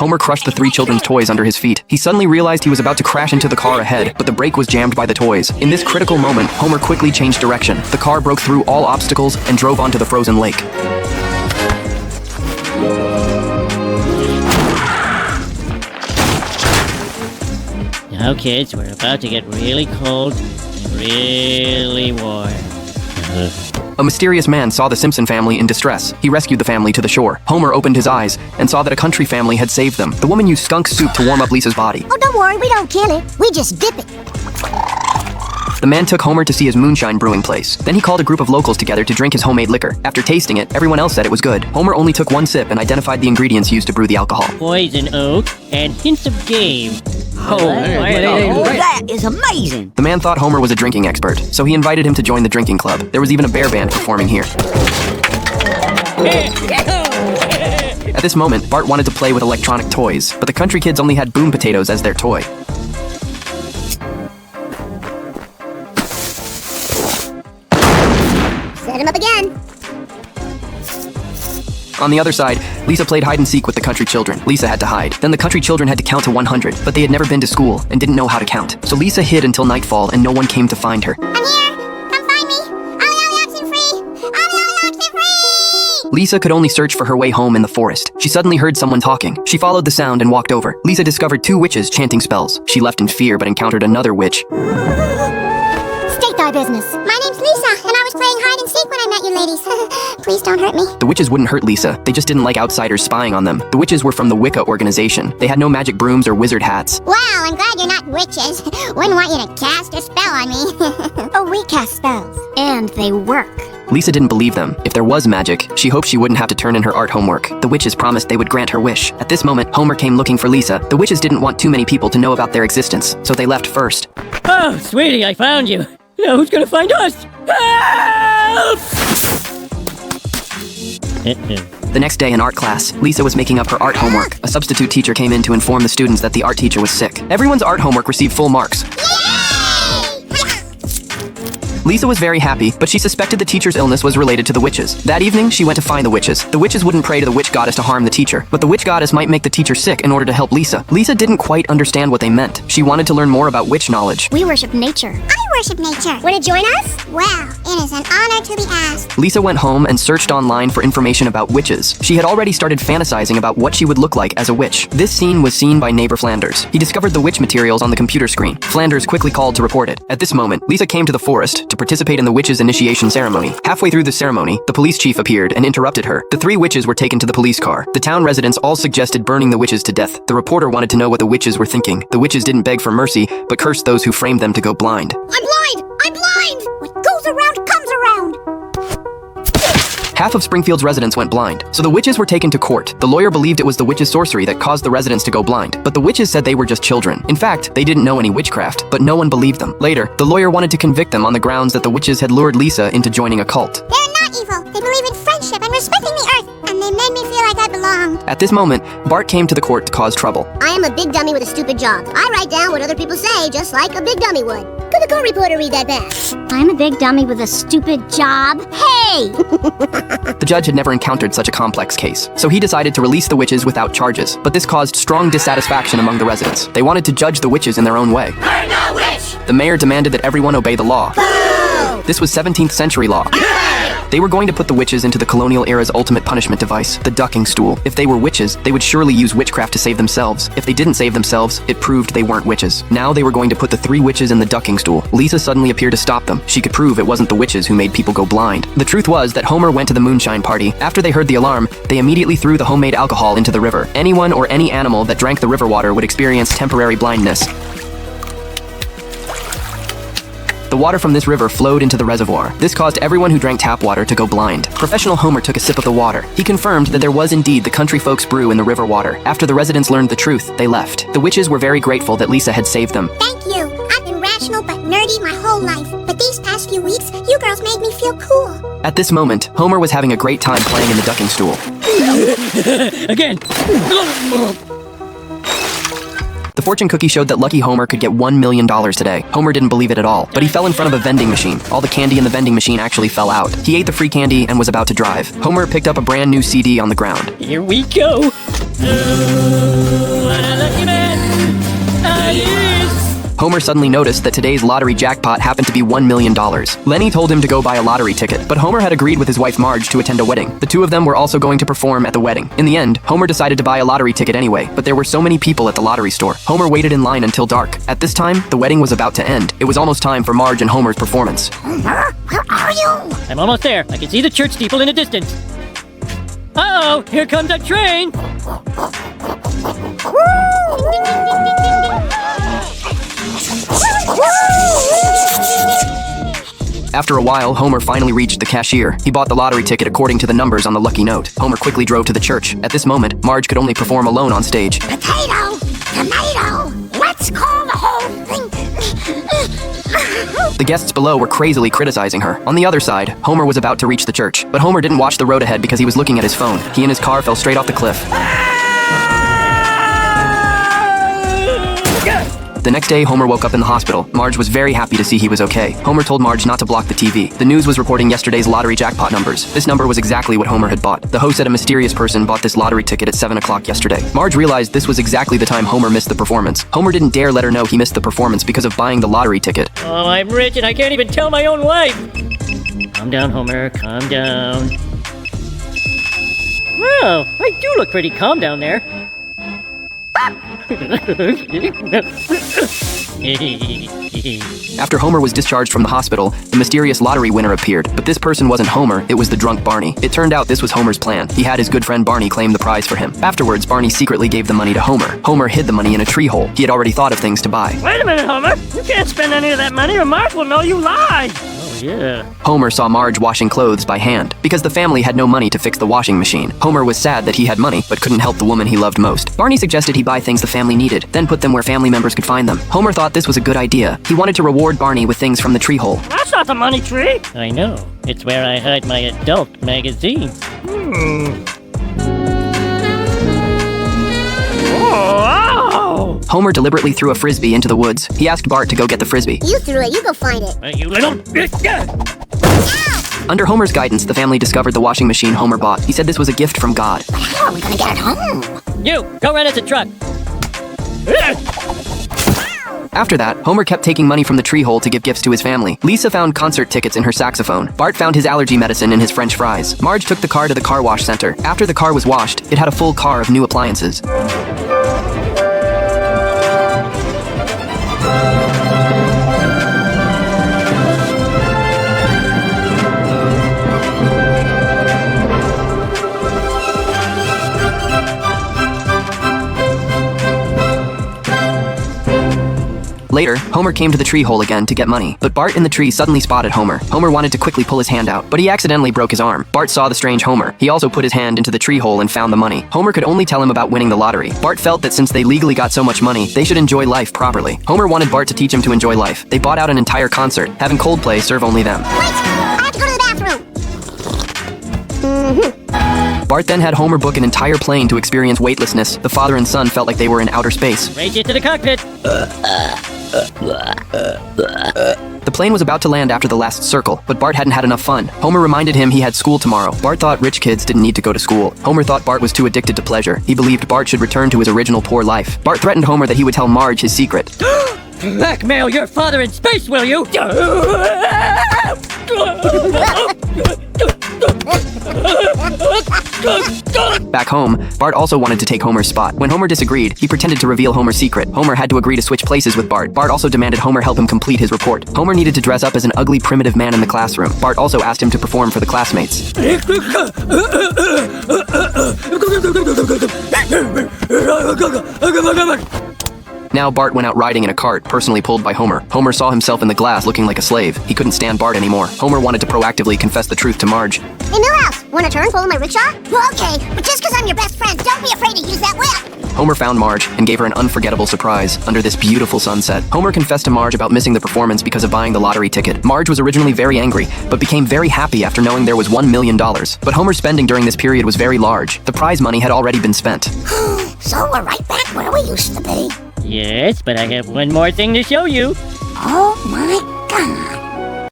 Homer crushed the three children's toys under his feet. He suddenly realized he was about to crash into the car ahead, but the brake was jammed by the toys. In this critical moment, Homer quickly changed direction. The car broke through all obstacles and drove onto the frozen lake. Now, kids, we're about to get really cold and really warm. A mysterious man saw the Simpson family in distress. He rescued the family to the shore. Homer opened his eyes and saw that a country family had saved them. The woman used skunk soup to warm up Lisa's body. Oh, don't worry, we don't kill it. We just dip it. The man took Homer to see his moonshine brewing place. Then he called a group of locals together to drink his homemade liquor. After tasting it, everyone else said it was good. Homer only took one sip and identified the ingredients used to brew the alcohol. Poison oak and hints of game. Oh, that is amazing. The man thought Homer was a drinking expert, so he invited him to join the drinking club. There was even a bear band performing here. At this moment, Bart wanted to play with electronic toys, but the country kids only had Boom Potatoes as their toy. Set him up again. On the other side, Lisa played hide-and-seek with the country children. Lisa had to hide. Then the country children had to count to 100, but they had never been to school and didn't know how to count. So Lisa hid until nightfall and no one came to find her. I'm here. Come find me. Ollie, Oxenfree. Ollie, Oxenfree. Lisa could only search for her way home in the forest. She suddenly heard someone talking. She followed the sound and walked over. Lisa discovered two witches chanting spells. She left in fear but encountered another witch. State thy business. My name's Lisa, and I was playing hide and seek when I met you ladies. Please don't hurt me. The witches wouldn't hurt Lisa. They just didn't like outsiders spying on them. The witches were from the Wicca organization. They had no magic brooms or wizard hats. Wow, I'm glad you're not witches. Wouldn't want you to cast a spell on me. Oh, we cast spells. And they work. Lisa didn't believe them. If there was magic, she hoped she wouldn't have to turn in her art homework. The witches promised they would grant her wish. At this moment, Homer came looking for Lisa. The witches didn't want too many people to know about their existence, so they left first. Oh, sweetie, I found you. Now who's gonna find us? Help! The next day in art class, Lisa was making up her art homework. A substitute teacher came in to inform the students that the art teacher was sick. Everyone's art homework received full marks. Lisa was very happy, but she suspected the teacher's illness was related to the witches. That evening, she went to find the witches. The witches wouldn't pray to the witch goddess to harm the teacher, but the witch goddess might make the teacher sick in order to help Lisa. Lisa didn't quite understand what they meant. She wanted to learn more about witch knowledge. We worship nature. I worship nature. Want to join us? Well, it is an honor to be asked. Lisa went home and searched online for information about witches. She had already started fantasizing about what she would look like as a witch. This scene was seen by neighbor Flanders. He discovered the witch materials on the computer screen. Flanders quickly called to report it. At this moment, Lisa came to the forest to participate in the witches' initiation ceremony. Halfway through the ceremony, the police chief appeared and interrupted her. The three witches were taken to the police car. The town residents all suggested burning the witches to death. The reporter wanted to know what the witches were thinking. The witches didn't beg for mercy, but cursed those who framed them to go blind. I'm blind! I'm blind! What goes around comes around! Half of Springfield's residents went blind, so the witches were taken to court. The lawyer believed it was the witches' sorcery that caused the residents to go blind, but the witches said they were just children. In fact, they didn't know any witchcraft, but no one believed them. Later, the lawyer wanted to convict them on the grounds that the witches had lured Lisa into joining a cult. They're not evil. They believe in friendship and respecting the earth, and they made me feel like I belong. At this moment, Bart came to the court to cause trouble. I am a big dummy with a stupid job. I write down what other people say, just like a big dummy would. Could the court reporter read that back? I'm a big dummy with a stupid job. Hey! The judge had never encountered such a complex case, so he decided to release the witches without charges. But this caused strong dissatisfaction among the residents. They wanted to judge the witches in their own way. I'm no witch! The mayor demanded that everyone obey the law. Boo! This was 17th century law. They were going to put the witches into the colonial era's ultimate punishment device, the ducking stool. If they were witches, they would surely use witchcraft to save themselves. If they didn't save themselves, it proved they weren't witches. Now they were going to put the three witches in the ducking stool. Lisa suddenly appeared to stop them. She could prove it wasn't the witches who made people go blind. The truth was that Homer went to the moonshine party. After they heard the alarm, they immediately threw the homemade alcohol into the river. Anyone or any animal that drank the river water would experience temporary blindness. The water from this river flowed into the reservoir. This caused everyone who drank tap water to go blind. Professional Homer took a sip of the water. He confirmed that there was indeed the country folks' brew in the river water. After the residents learned the truth, they left. The witches were very grateful that Lisa had saved them. Thank you. I've been rational but nerdy my whole life. But these past few weeks, you girls made me feel cool. At this moment, Homer was having a great time playing in the ducking stool. Again. The fortune cookie showed that lucky Homer could get $1 million today. Homer didn't believe it at all, but he fell in front of a vending machine. All the candy in the vending machine actually fell out. He ate the free candy and was about to drive. Homer picked up a brand new CD on the ground. Here we go. Homer suddenly noticed that today's lottery jackpot happened to be $1 million. Lenny told him to go buy a lottery ticket, but Homer had agreed with his wife Marge to attend a wedding. The two of them were also going to perform at the wedding. In the end, Homer decided to buy a lottery ticket anyway, but there were so many people at the lottery store. Homer waited in line until dark. At this time, the wedding was about to end. It was almost time for Marge and Homer's performance. Homer, where are you? I'm almost there. I can see the church steeple in the distance. Uh-oh, here comes a train! After a while, Homer finally reached the cashier. He bought the lottery ticket according to the numbers on the lucky note. Homer quickly drove to the church. At this moment, Marge could only perform alone on stage. Potato! Tomato! Let's call the whole thing. The guests below were crazily criticizing her. On the other side, Homer was about to reach the church. But Homer didn't watch the road ahead because he was looking at his phone. He and his car fell straight off the cliff. The next day, Homer woke up in the hospital. Marge was very happy to see he was okay. Homer told Marge not to block the TV. The news was reporting yesterday's lottery jackpot numbers. This number was exactly what Homer had bought. The host said a mysterious person bought this lottery ticket at 7 o'clock yesterday. Marge realized this was exactly the time Homer missed the performance. Homer didn't dare let her know he missed the performance because of buying the lottery ticket. Oh, I'm rich and I can't even tell my own wife! Calm down, Homer, calm down. Well, I do look pretty calm down there. After Homer was discharged from the hospital, the mysterious lottery winner appeared. But this person wasn't Homer, it was the drunk Barney. It turned out this was Homer's plan. He had his good friend Barney claim the prize for him. Afterwards, Barney secretly gave the money to Homer. Homer hid the money in a tree hole. He had already thought of things to buy. Wait a minute, Homer! You can't spend any of that money or Marge will know you lied! Oh, yeah. Homer saw Marge washing clothes by hand. Because the family had no money to fix the washing machine, Homer was sad that he had money, but couldn't help the woman he loved most. Barney suggested he buy things the family needed, then put them where family members could find them. Homer thought this was a good idea. He wanted to reward Barney with things from the tree hole. That's not the money tree! I know. It's where I hide my adult magazines. Oh! Homer deliberately threw a frisbee into the woods. He asked Bart to go get the frisbee. You threw it, you go find it. You little... Under Homer's guidance, the family discovered the washing machine Homer bought. He said this was a gift from God. But how are we gonna get it home? You, go run as a truck! After that, Homer kept taking money from the tree hole to give gifts to his family. Lisa found concert tickets in her saxophone. Bart found his allergy medicine in his French fries. Marge took the car to the car wash center. After the car was washed, it had a full car of new appliances. Later, Homer came to the tree hole again to get money, but Bart in the tree suddenly spotted Homer. Homer wanted to quickly pull his hand out, but he accidentally broke his arm. Bart saw the strange Homer. He also put his hand into the tree hole and found the money. Homer could only tell him about winning the lottery. Bart felt that since they legally got so much money, they should enjoy life properly. Homer wanted Bart to teach him to enjoy life. They bought out an entire concert, having Coldplay serve only them. Wait! I have to go to the bathroom! Bart then had Homer book an entire plane to experience weightlessness. The father and son felt like they were in outer space. Race you to the cockpit! The plane was about to land after the last circle, but Bart hadn't had enough fun. Homer reminded him he had school tomorrow. Bart thought rich kids didn't need to go to school. Homer thought Bart was too addicted to pleasure. He believed Bart should return to his original poor life. Bart threatened Homer that he would tell Marge his secret. Blackmail your father in space, will you? Back home, Bart also wanted to take Homer's spot. When Homer disagreed, he pretended to reveal Homer's secret. Homer had to agree to switch places with Bart. Bart also demanded Homer help him complete his report. Homer needed to dress up as an ugly, primitive man in the classroom. Bart also asked him to perform for the classmates. Now Bart went out riding in a cart, personally pulled by Homer. Homer saw himself in the glass looking like a slave. He couldn't stand Bart anymore. Homer wanted to proactively confess the truth to Marge. Hey, Millhouse, want a turn pulling my rickshaw? Well, okay, but just because I'm your best friend, don't be afraid to use that whip! Homer found Marge and gave her an unforgettable surprise under this beautiful sunset. Homer confessed to Marge about missing the performance because of buying the lottery ticket. Marge was originally very angry, but became very happy after knowing there was $1 million. But Homer's spending during this period was very large. The prize money had already been spent. So we're right back where we used to be. Yes, but I have one more thing to show you. Oh my